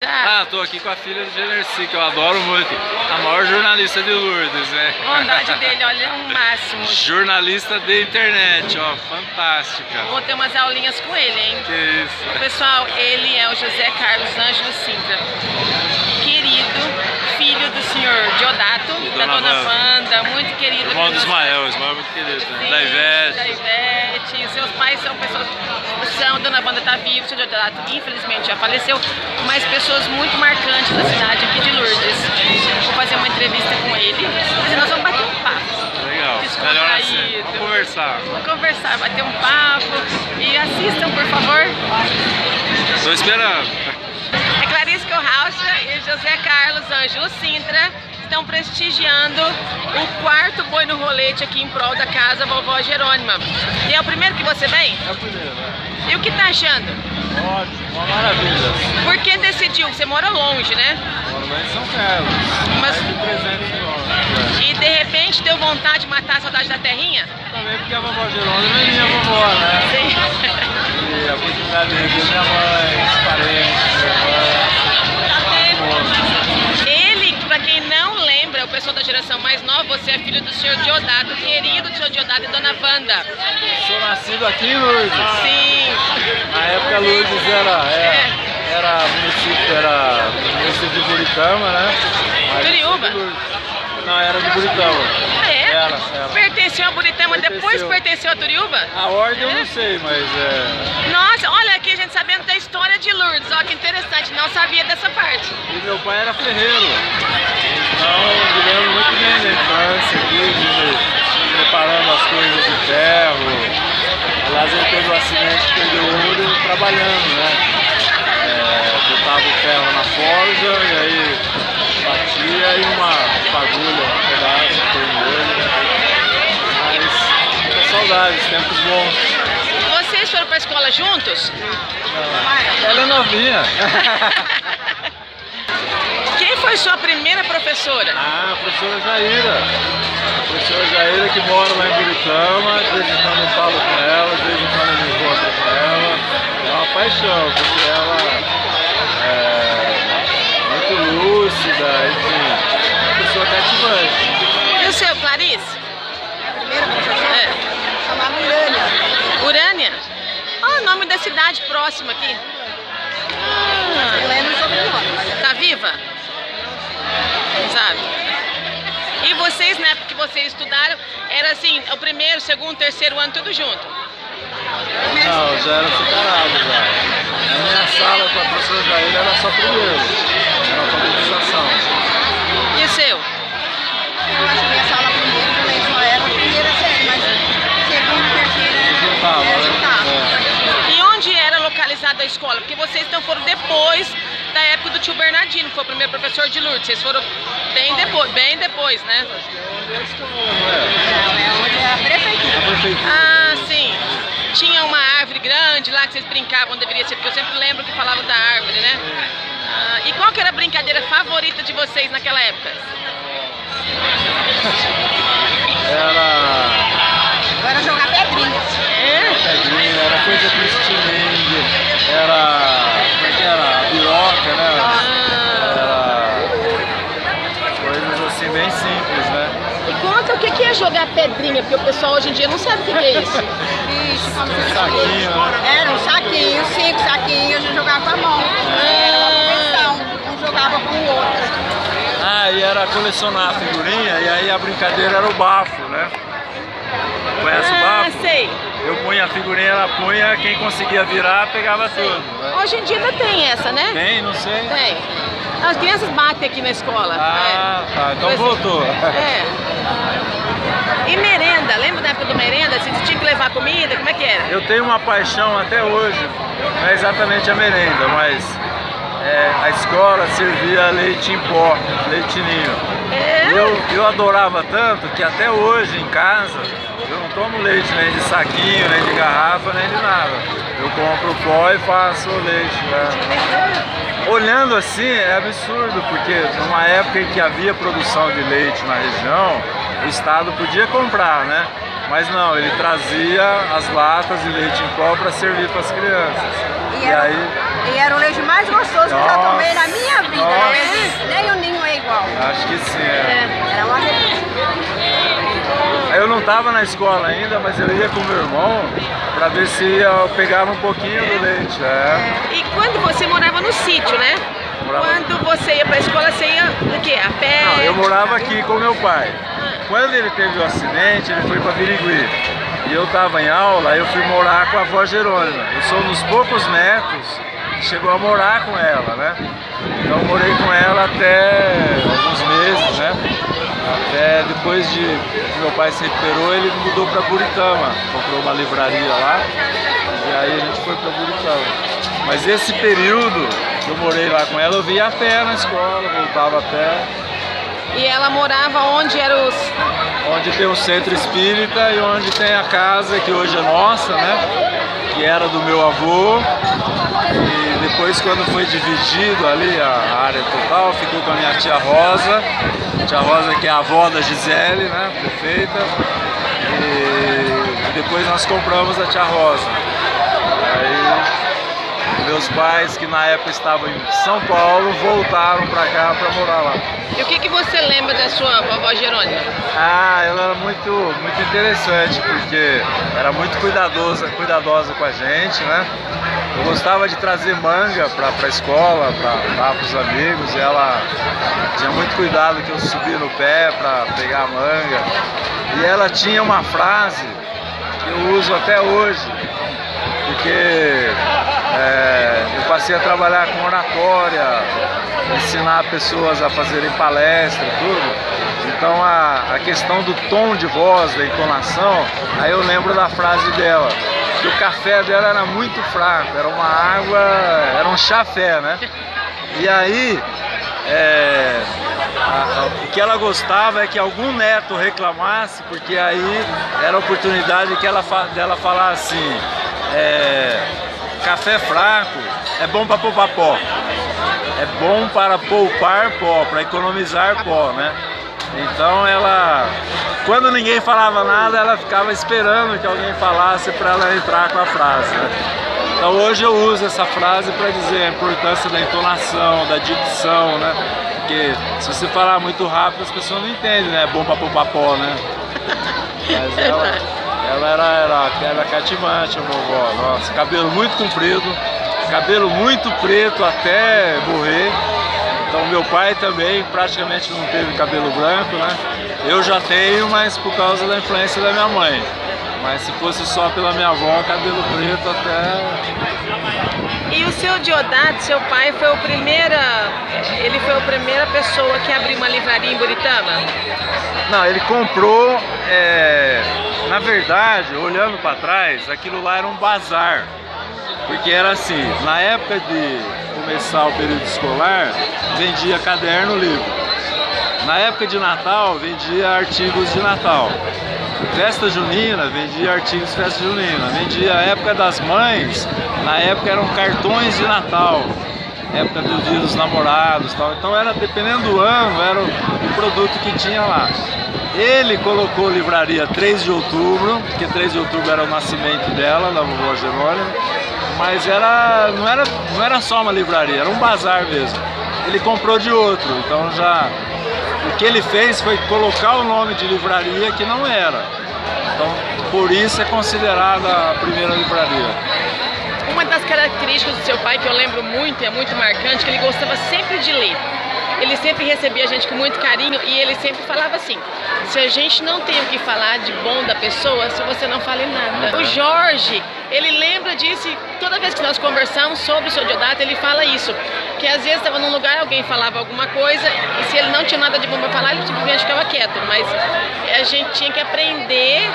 Ah, tô aqui com a filha do Generci, que eu adoro muito. A maior jornalista de Lourdes, né? Bondade dele, olha, é o máximo. Jornalista de internet, ó, fantástica. Vou ter umas aulinhas com ele, hein? Que isso. Pessoal, ele é o José Carlos Ângelo Sintra. Querido, filho do senhor Diodato, da Dona Wanda, muito querido. Irmão do Ismael é muito querido, né? Sim, da Ivete. Da Ivete. Seus pais são pessoas... Dona Wanda está viva, o senhor Diodato infelizmente já faleceu, mas pessoas muito marcantes da cidade aqui de Lourdes. Vou fazer uma entrevista com ele e nós vamos bater um papo. Legal, melhor assim, vamos conversar. Vamos conversar, bater um papo e assistam, por favor. Tô esperando. É Clarice Corraucha e José Carlos Ângelo Sintra estão prestigiando o quarto boi no rolete aqui em prol da casa Vovó Jerônima. E é o primeiro que você vem? É o primeiro, né? E o que tá achando? Ótimo, uma maravilha. Por que decidiu? Você mora longe, né? Moro lá em São Carlos, Mas... mais de 300 quilômetros. E de repente deu vontade de matar a saudade da terrinha? Também porque a Vovó Jerônima é minha vovó, né? Sim. E a oportunidade de rever minha mãe, os parentes, minha irmã. Ele, pra quem não lembra, o pessoal da geração mais nova, você é filho do senhor Diodato, querido do senhor Diodato e Dona Wanda. Sou nascido aqui em Lourdes. Sim. Na época Lourdes era município de Buritama, né? Turiúba? Não, era de Buritama. Ah, é? Era. Pertenceu a Buritama, depois pertenceu a Turiúba? A ordem eu não sei, mas é... Nossa, olha aqui a gente sabendo da história de Lourdes, olha que interessante, não sabia dessa parte. E meu pai era ferreiro, então eu me lembro muito bem da infância aqui, preparando as coisas de ferro. Aliás, ele teve um acidente, perdeu o olho trabalhando, né? Botava o ferro na forja e aí batia e uma fagulha, um pedaço, foi no olho. Mas muita saudade, tempos bons. Vocês foram pra escola juntos? Ela é novinha. Quem foi sua primeira professora? Ah, a professora Jaira. A professora Jaira que mora lá em Buritama, de vez em quando eu falo com ela, de vez em quando eu me encontro com ela. É uma paixão, porque ela é muito lúcida, enfim, uma pessoa cativante. E o seu, Clarice? A primeira professora chamava Urânia. Urânia? Ah, o nome da cidade próxima aqui. Helena sobrenome. Tá viva? Sabe? E vocês, na época que vocês estudaram, era assim, o primeiro, segundo, terceiro ano, tudo junto? Não, já era separado já. Na minha sala com a professora Jair era só primeiro, era alfabetização. E o seu? Eu acho que minha sala primeiro também só era a primeira série, mas segunda, terceira Juntava, juntava. E onde era localizada a escola? Porque vocês então foram depois da época do tio Bernardino, que foi o primeiro professor de Lourdes. Vocês foram bem depois, né? Onde é a escola, Não, é onde é a prefeitura. A prefeitura. Ah, sim. Tinha uma árvore grande lá que vocês brincavam, deveria ser, porque eu sempre lembro que falavam da árvore, né? Ah, e qual que era a brincadeira favorita de vocês naquela época? Agora jogar pedrinha. Pedrinha, era coisa com estilingue, como é que era? A biroca, né? Era coisas assim bem simples, né? E conta o que é jogar pedrinha, porque o pessoal hoje em dia não sabe o que é isso. Isso, como se Saquinho, né? era um saquinho, 5 saquinhos, a gente jogava com a mão. Era uma competição, um jogava com o outro. Ah, e era colecionar a figurinha, e aí a brincadeira era o bafo, né? Conhece o bafo? Sei. Eu punha a figurinha, ela punha, quem conseguia virar pegava tudo. Né? Hoje em dia ainda tem essa, né? Tem, não sei. Tem. As crianças batem aqui na escola. Ah, tá, então Pois- voltou. É. E merenda, lembra da época do merenda? Você tinha que levar comida, como é que era? Eu tenho uma paixão até hoje, não é exatamente a merenda, mas a escola servia leite em pó, leite ninho. É? E eu adorava tanto que até hoje em casa eu não tomo leite nem de saquinho, nem de garrafa, nem de nada. Eu compro o pó e faço o leite. Né? Olhando assim é absurdo, porque numa época em que havia produção de leite na região, o Estado podia comprar, né? Mas não, ele trazia as latas de leite em pó para servir para as crianças. E era o leite mais gostoso que eu já tomei na minha estava na escola ainda, mas eu ia com meu irmão para ver se eu pegava um pouquinho do leite. E quando você morava no sítio, né? Quando você ia para a escola, você ia o quê? A pé? Não, eu morava aqui com meu pai. Quando ele teve o acidente, ele foi para Birigui. E eu estava em aula, eu fui morar com a avó Jerônima. Eu sou um dos poucos netos que chegou a morar com ela, né? Então eu morei com ela até alguns meses, né? Até depois de meu pai se recuperou, ele mudou para Buritama, comprou uma livraria lá e aí a gente foi para Buritama. Mas esse período que eu morei lá com ela, eu via a pé na escola, voltava a pé. E ela morava onde era os... Onde tem o centro espírita e onde tem a casa que hoje é nossa, né? Que era do meu avô. E depois, quando foi dividido ali a área total, ficou com a minha tia Rosa. Tia Rosa, que é a avó da Gisele, né? Prefeita. E depois nós compramos a tia Rosa. Aí meus pais, que na época estavam em São Paulo, voltaram para cá para morar lá. E o que você lembra da sua vovó Jerônima? Ah, ela era muito interessante, porque era muito cuidadosa com a gente, né? Eu gostava de trazer manga para a escola, para dar para os amigos, e ela tinha muito cuidado que eu subia no pé para pegar a manga. E ela tinha uma frase que eu uso até hoje, porque eu passei a trabalhar com oratória, ensinar pessoas a fazerem palestra e tudo. Então a questão do tom de voz, da entonação, aí eu lembro da frase dela, que o café dela era muito fraco, era uma água, era um chafé, né? E aí o que ela gostava é que algum neto reclamasse, porque aí era a oportunidade dela falar assim, café fraco é bom para poupar pó, é bom para poupar pó, para economizar pó, né? Então ela, quando ninguém falava nada, ela ficava esperando que alguém falasse para ela entrar com a frase, né? Então hoje eu uso essa frase para dizer a importância da entonação, da dicção, né? Porque se você falar muito rápido as pessoas não entendem, né? É bom para poupar pó, né? Mas ela era cativante, a vovó. Nossa, cabelo muito comprido, cabelo muito preto até morrer. Então meu pai também praticamente não teve cabelo branco, né? Eu já tenho, mas por causa da influência da minha mãe. Mas se fosse só pela minha avó, cabelo preto até... E o seu Diodato, seu pai, foi a primeira pessoa que abriu uma livraria em Buritama? Não, ele comprou, na verdade, olhando para trás, aquilo lá era um bazar. Porque era assim, na época de começar o período escolar, vendia caderno, livro. Na época de Natal, vendia artigos de Natal. Festa junina, vendia artigos de festa junina. Vendia a época das mães, na época eram cartões de Natal. Época do dia dos namorados e tal. Então era, dependendo do ano, era o produto que tinha lá. Ele colocou livraria 3 de outubro, porque 3 de outubro era o nascimento dela, da vovó Jerônima. Mas não era só uma livraria, era um bazar mesmo. Ele comprou de outro, então o que ele fez foi colocar o nome de livraria que não era. Então, por isso é considerada a primeira livraria. Uma das características do seu pai que eu lembro muito, e é muito marcante, que ele gostava sempre de ler. Ele sempre recebia a gente com muito carinho e ele sempre falava assim, se a gente não tem o que falar de bom da pessoa, se você não fale nada. O Jorge, ele lembra disso e toda vez que nós conversamos sobre o seu Diodato, ele fala isso, que às vezes estava num lugar, alguém falava alguma coisa e se ele não tinha nada de bom para falar, ele simplesmente ficava quieto, mas a gente tinha que aprender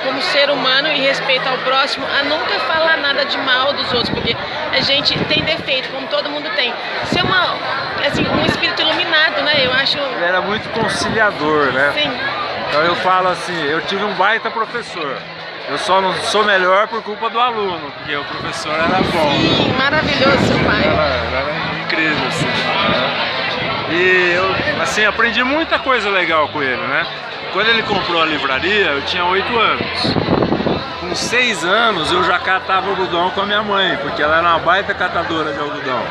como ser humano e respeito ao próximo, a nunca falar nada de mal dos outros, porque a gente tem defeito, como todo mundo tem. Ser um espírito iluminado, né? Eu acho... Ele era muito conciliador, né? Sim. Então eu falo assim, eu tive um baita professor. Eu só não sou melhor por culpa do aluno, porque o professor era bom. Sim, maravilhoso seu pai. Era incrível, assim. Né? E eu, assim, aprendi muita coisa legal com ele, né? Quando ele comprou a livraria, eu tinha 8 anos. Com 6 anos, eu já catava algodão com a minha mãe, porque ela era uma baita catadora de algodão.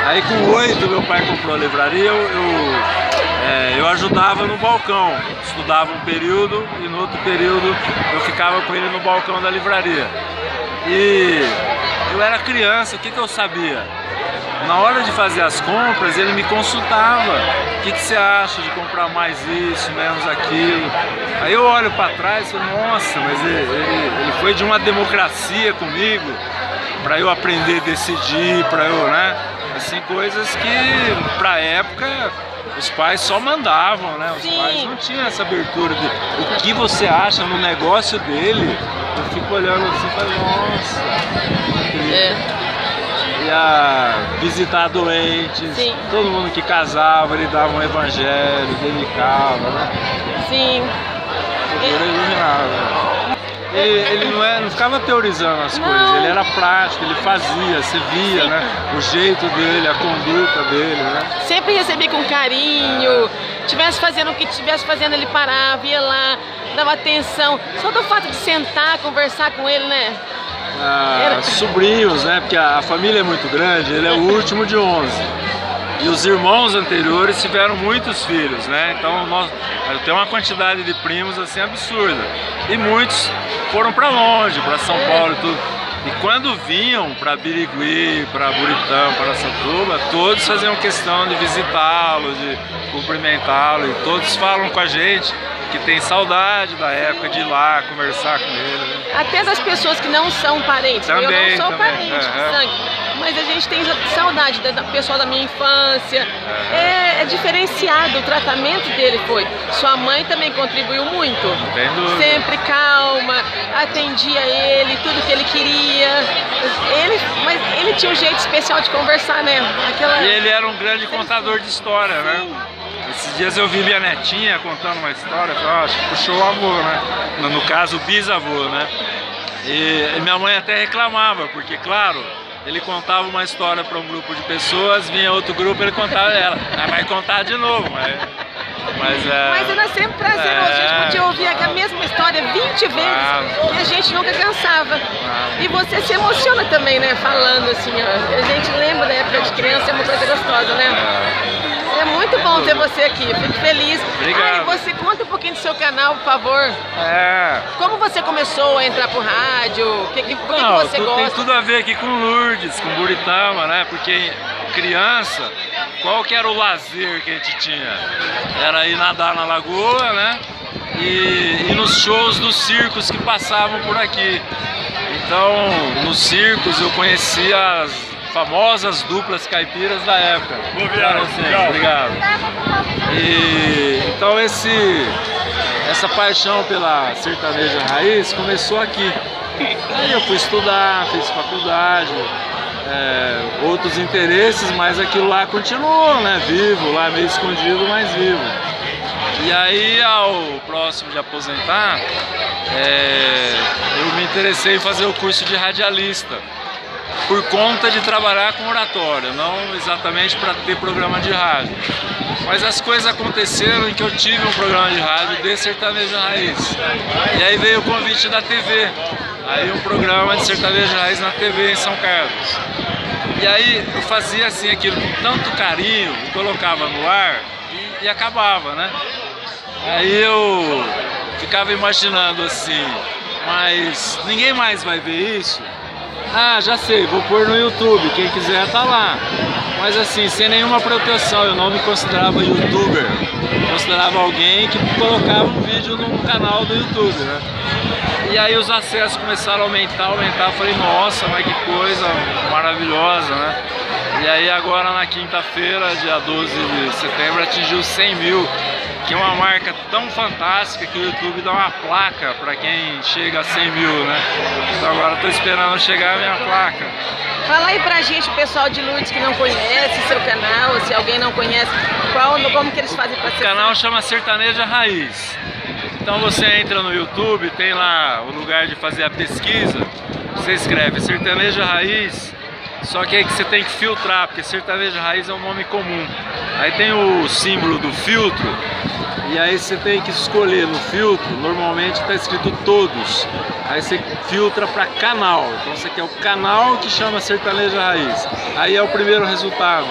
Aí com 8, meu pai comprou a livraria, eu eu ajudava no balcão, estudava um período e no outro período eu ficava com ele no balcão da livraria. E eu era criança, o que eu sabia? Na hora de fazer as compras, ele me consultava. O que você acha de comprar mais isso, menos aquilo? Aí eu olho para trás e falo, nossa, mas ele foi de uma democracia comigo, para eu aprender a decidir, para eu, né? Assim, coisas que, pra época, os pais só mandavam, né? Os pais não tinham essa abertura de o que você acha no negócio dele. Eu fico olhando assim e falo, nossa, ia visitar doentes, todo mundo que casava, ele dava um evangelho, dedicava, né? Sim. Era iluminado. Ele não ficava teorizando as coisas, ele era prático, ele fazia, você via, né? O jeito dele, a conduta dele, né? Sempre recebi com carinho, tivesse fazendo o que estivesse fazendo, ele parava, ia lá, dava atenção. Só do fato de sentar, conversar com ele, né? Sobrinhos, né? Porque a família é muito grande, ele é o último de 11. E os irmãos anteriores tiveram muitos filhos, né? Então eu tenho uma quantidade de primos assim absurda. E muitos foram para longe, para São Paulo e tudo. E quando vinham para Birigui, para Buritã, para Araçatuba, todos faziam questão de visitá-lo, de cumprimentá-lo. E todos falam com a gente que tem saudade da época de ir lá conversar com ele, né? Até das pessoas que não são parentes. Também, eu não sou parente de sangue, mas a gente tem saudade da pessoa da minha infância. É diferenciado, o tratamento dele foi. Sua mãe também contribuiu muito. Não tem dúvida. Sempre calma, atendia ele, tudo que ele queria. Mas ele tinha um jeito especial de conversar, né? E ele era um grande contador de história, né? Esses dias eu vi minha netinha contando uma história, acho que puxou o avô, né? No caso, o bisavô, né? E minha mãe até reclamava, porque, claro, ele contava uma história para um grupo de pessoas, vinha outro grupo, ele contava ela. Vai contar de novo, mas era sempre prazeroso, a gente podia ouvir a mesma história 20 vezes e a gente nunca cansava. E você se emociona também, né? Falando assim, ó. A gente lembra da época de criança, é uma coisa gostosa, né? É muito bom ter você aqui, fico feliz. Obrigado. Você conta um pouquinho do seu canal, por favor. Como você começou a entrar pro rádio? Por que você gosta? Tem tudo a ver aqui com Lourdes, com Buritama, né? Porque criança, qual que era o lazer que a gente tinha? Era ir nadar na lagoa, né? E nos shows dos circos que passavam por aqui. Então, nos circos eu conhecia as famosas duplas caipiras da época. Obrigado. Então essa paixão pela sertaneja raiz começou aqui. Aí eu fui estudar, fiz faculdade, outros interesses, mas aquilo lá continuou, né? Vivo, lá meio escondido, mas vivo. E aí, ao próximo de aposentar, eu me interessei em fazer o curso de radialista, por conta de trabalhar com oratória, não exatamente para ter programa de rádio. Mas as coisas aconteceram em que eu tive um programa de rádio de sertanejo raiz. E aí veio o convite da TV, aí um programa de sertanejo raiz na TV em São Carlos. E aí eu fazia assim aquilo com tanto carinho, colocava no ar e acabava, né? Aí eu ficava imaginando assim, mas ninguém mais vai ver isso? Já sei, vou pôr no YouTube, quem quiser tá lá. Mas assim, sem nenhuma proteção, eu não me considerava youtuber. Eu considerava alguém que colocava um vídeo num canal do YouTube, né? E aí os acessos começaram a aumentar, eu falei, nossa, mas que coisa maravilhosa, né? E aí agora na quinta-feira, dia 12 de setembro, atingiu 100 mil. Que é uma marca tão fantástica que o YouTube dá uma placa para quem chega a 100 mil, né? Então agora estou esperando chegar a minha placa. Fala aí pra gente, o pessoal de Lourdes que não conhece seu canal, se alguém não conhece, como que eles fazem para ser? O canal chama Sertaneja Raiz. Então você entra no YouTube, tem lá o lugar de fazer a pesquisa, você escreve Sertaneja Raiz, só que aí que você tem que filtrar, porque Sertaneja Raiz é um nome comum. Aí tem o símbolo do filtro, e aí você tem que escolher no filtro, normalmente está escrito todos. Aí você filtra para canal, então você quer o canal que chama Sertaneja Raiz. Aí é o primeiro resultado,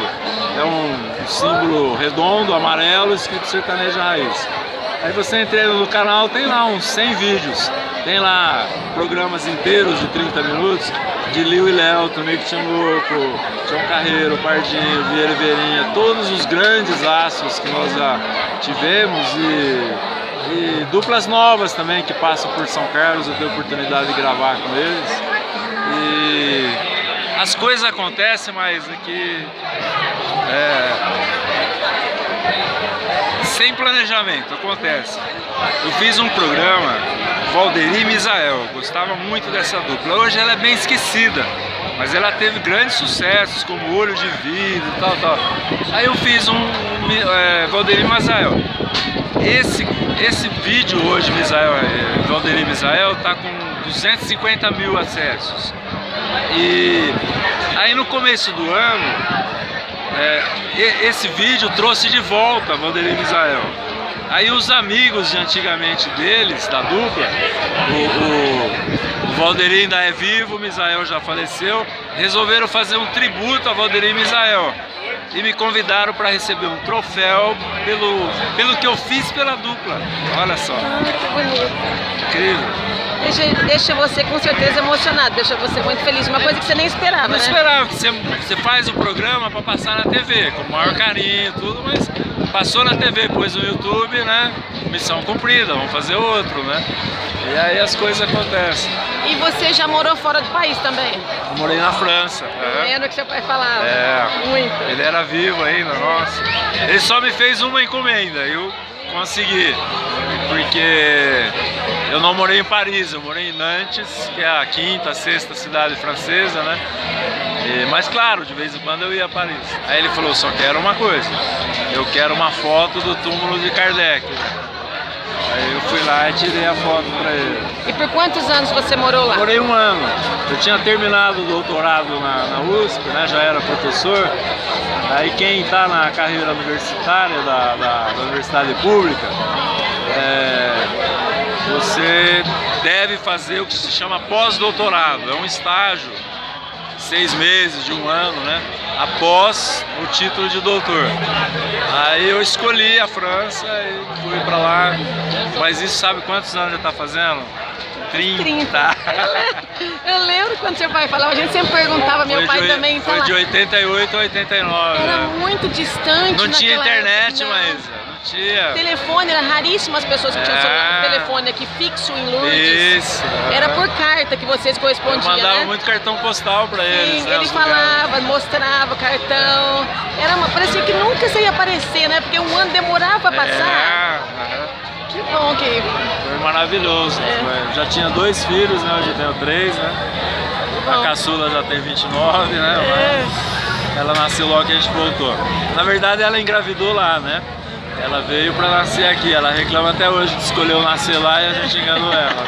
é um símbolo redondo, amarelo, escrito Sertanejo Raiz. Aí você entra no canal, tem lá uns 100 vídeos. Tem lá programas inteiros de 30 minutos de Liu e Léo, Tonico Tinoco, João Carreiro, Pardinho, Vieira e Vieirinha, todos os grandes astros que nós já tivemos e duplas novas também que passam por São Carlos. Eu tenho a oportunidade de gravar com eles. E as coisas acontecem, mas aqui sem planejamento, acontece. Eu fiz um programa, Valdery e Misael, gostava muito dessa dupla. Hoje ela é bem esquecida, mas ela teve grandes sucessos, como Olho de Vidro e tal. Aí eu fiz Valdery e Misael. Esse vídeo hoje, Valdery e Misael, tá com 250 mil acessos. E aí no começo do ano, esse vídeo trouxe de volta Valdery e Misael. Aí os amigos de antigamente deles, da dupla, o Valdery ainda é vivo, o Misael já faleceu, resolveram fazer um tributo a Valdery e Misael. E me convidaram para receber um troféu pelo que eu fiz pela dupla. Olha só. Que bonito. Incrível. Deixa você com certeza emocionado, deixa você muito feliz. Uma coisa que você nem esperava, Não né? esperava, que você faz o programa para passar na TV, com o maior carinho e tudo, mas passou na TV, pôs no YouTube, né? Missão cumprida, vamos fazer outro, né? E aí as coisas acontecem. E você já morou fora do país também? Eu morei na França. Lembra que seu pai falava? Muito. Ele era vivo ainda, nossa. Ele só me fez uma encomenda, eu consegui. Porque eu não morei em Paris, eu morei em Nantes, que é a quinta, sexta cidade francesa, né? Mas claro, de vez em quando eu ia a Paris. Aí ele falou, só quero uma coisa, eu quero uma foto do túmulo de Kardec. Aí eu fui lá e tirei a foto pra ele. E por quantos anos você morou lá? Morei um ano. Eu tinha terminado o doutorado na USP, né? Já era professor. Aí quem está na carreira universitária da universidade pública, você deve fazer o que se chama pós-doutorado. É um estágio, 6 meses, de um ano, né? Após o título de doutor. Aí eu escolhi a França e fui pra lá. Mas isso sabe quantos anos já tá fazendo? 30. Eu lembro quando seu pai falava, a gente sempre perguntava, meu pai também falava. Foi de 88 a 89. Era muito distante. Não tinha internet, época, mas não tinha. Telefone, era raríssimo as pessoas que tinham telefone aqui fixo em Lourdes. Isso. Era por carta que vocês correspondiam, eu mandava né? muito cartão postal pra eles. Sim, ele falava, mostrava cartão. Parecia que nunca você ia aparecer, né? Porque um ano demorava pra passar. Que bom que... Foi maravilhoso. Já tinha 2 filhos, né? Hoje tenho 3, né? A caçula já tem 29, né? Mas ela nasceu logo que a gente voltou. Na verdade, ela engravidou lá, né? Ela veio pra nascer aqui. Ela reclama até hoje que escolheu nascer lá e a gente enganou ela.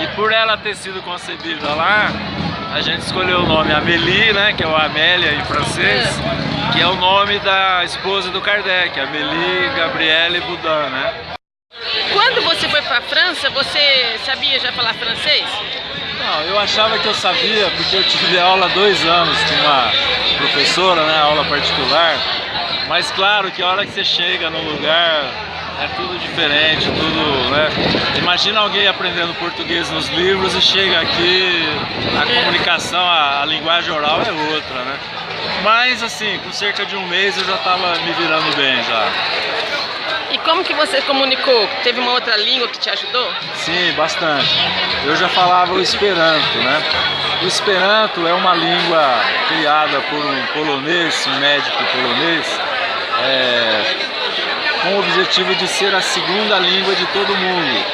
E por ela ter sido concebida lá, a gente escolheu o nome Amélie, né? Que é o Amélia em francês, que é o nome da esposa do Kardec, Amélie Gabrielle Boudin, né? Quando você foi para a França, você sabia já falar francês? Não, eu achava que eu sabia porque eu tive aula há 2 anos com uma professora, né, aula particular. Mas claro que a hora que você chega no lugar é tudo diferente, tudo, né? Imagina alguém aprendendo português nos livros e chega aqui, a comunicação, a linguagem oral é outra, né? Mas assim, com cerca de 1 mês eu já estava me virando bem já. E como que você comunicou? Teve uma outra língua que te ajudou? Sim, bastante. Eu já falava o Esperanto, né? O Esperanto é uma língua criada por um polonês, um médico polonês, com o objetivo de ser a segunda língua de todo mundo,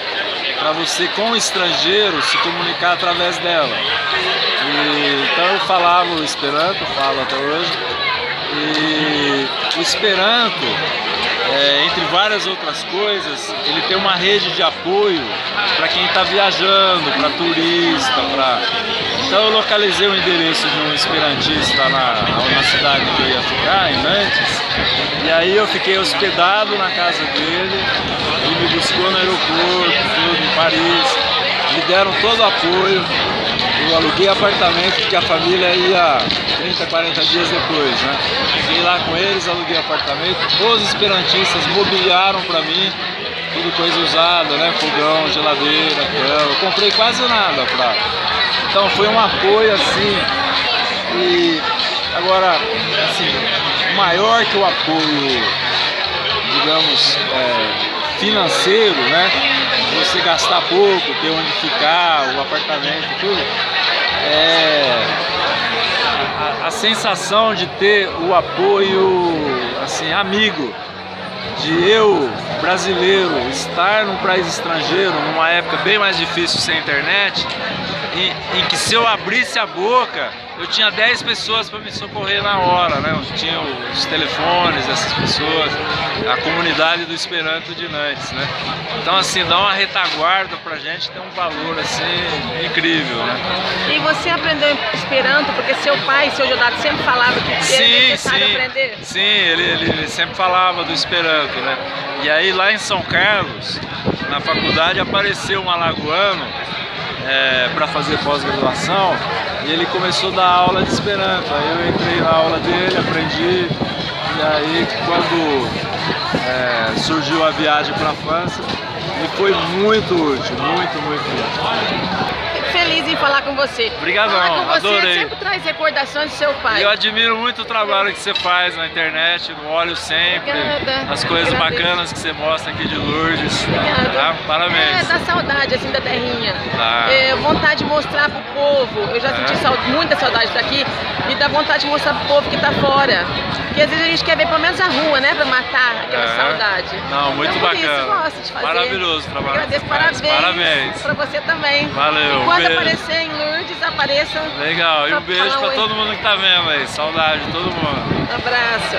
para você com o estrangeiro se comunicar através dela. Então eu falava o Esperanto, falo até hoje, e o Esperanto, entre várias outras coisas, ele tem uma rede de apoio para quem está viajando, para turista, Então eu localizei o endereço de um esperantista na cidade que eu ia ficar, em Nantes, e aí eu fiquei hospedado na casa dele, ele me buscou no aeroporto, tudo, em Paris, me deram todo o apoio, Eu aluguei apartamento porque a família ia 30, 40 dias depois, né? Fiquei lá com eles, aluguei apartamento. Os esperantistas mobiliaram para mim, tudo coisa usada, né? Fogão, geladeira, cama. Eu comprei quase nada pra... Então foi um apoio assim. E agora, assim, maior que o apoio, digamos, financeiro, né? Você gastar pouco, ter onde ficar, o apartamento, tudo. A sensação de ter o apoio, assim, amigo, de eu, brasileiro, estar num país estrangeiro, numa época bem mais difícil sem internet, em que se eu abrisse a boca, eu tinha 10 pessoas para me socorrer na hora, né? Eu tinha os telefones dessas pessoas, a comunidade do Esperanto de Nantes, né? Então, assim, dá uma retaguarda pra gente, tem um valor, assim, incrível, né? E você aprendeu Esperanto porque seu pai, seu Jodato, sempre falava que era necessário aprender? Sim, ele sempre falava do Esperanto, né? E aí, lá em São Carlos, na faculdade, apareceu um alagoano para fazer pós-graduação, e ele começou a dar aula de Esperanto. Aí eu entrei na aula dele, aprendi, e aí quando surgiu a viagem para a França, me foi muito útil, muito útil. Feliz em falar com você. Obrigadão, falar com você adorei. sempre traz recordações do seu pai. Eu admiro muito o trabalho que você faz na internet, no Olho Sempre, Obrigada. as coisas Agradeço. bacanas que você mostra aqui de Lourdes. Obrigada. Tá? Parabéns. Dá saudade assim da terrinha. Tá. Vontade de mostrar pro povo. Eu já senti muita saudade daqui e dá vontade de mostrar pro povo que tá fora. Porque às vezes a gente quer ver pelo menos a rua, né? Pra matar aquela saudade. Não, muito então, por bacana. Isso, eu gosto de fazer. Maravilhoso o trabalho. Agradeço, que você faz. parabéns. Pra você também. Valeu. E quando beijo. aparecer em Lourdes, apareça. Legal. E um beijo falar pra oi. todo mundo que tá vendo aí. Saudade de todo mundo. Um abraço.